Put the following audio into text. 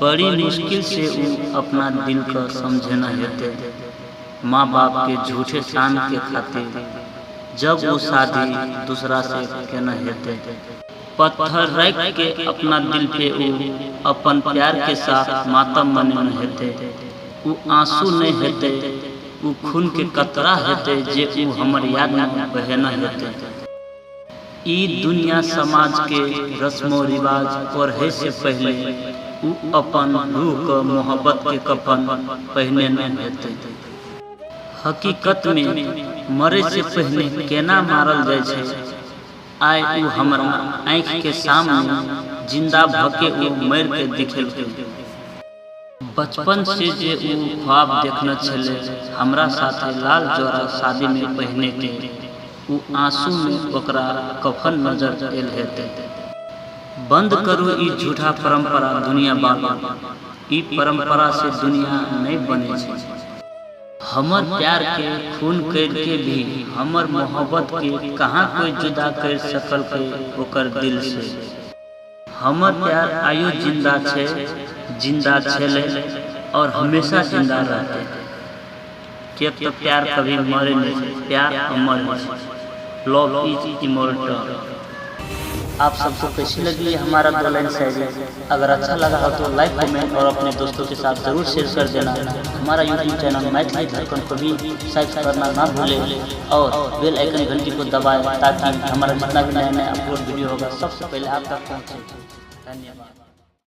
बड़ी मुश्किल से उ अपना दिल का समझना हेते, माँ बाप के झूठे शान के खातिर जब वो शादी दूसरा से केना हेते। पत्थर रख के अपना दिल पे उ अपन प्यार के साथ मातम मने हेते। उ आंसू नहीं हेते, उ खून के कतरा हेते जे उ हमर याद में बहना हेते। ई दुनिया समाज के रस्मो रिवाज पढ़े से पहले उ अपन रूह का मोहब्बत के कफन पहने न हेते। हकीकत में मरे से पहले केना मारल जाय छे, आय उ हमरा आँख के सामने जिंदा भके उ मर के दिखेलकै। बचपन से जे उ ख्वाब देखने छले हमरा साथे लाल जोरा शादी में पहने के, उ आंसू में ओकरा कफन नजर आयल हेते। बंद करू ई झूठा परंपरा दुनिया बाबा, ई परंपरा से दुनिया नहीं बने छे। हमर प्यार के खून कर के भी हमर मोहब्बत के कहाँ कोई जुदा कर सकल के ओकर दिल से। हमर प्यार आयु जिंदा छे, जिंदा छेले और हमेशा जिंदा रहते। जब तक प्यार कभी मरे नहीं, प्यार अमर है। Love is immortal. आप सबको कैसी लगी हमारा दो लाइन शायरी? अगर अच्छा लगा हो तो लाइक कमेंट और अपने दोस्तों के साथ जरूर शेयर कर देना। हमारा यूट्यूब चैनल मैथिली धड़कन को भी सब्सक्राइब करना ना भूलें और बेल आइकन घंटी को दबाएं ताकि हमारा जितना भी नया अपलोड वीडियो होगा सबसे पहले आप तक पहुँचे। धन्यवाद।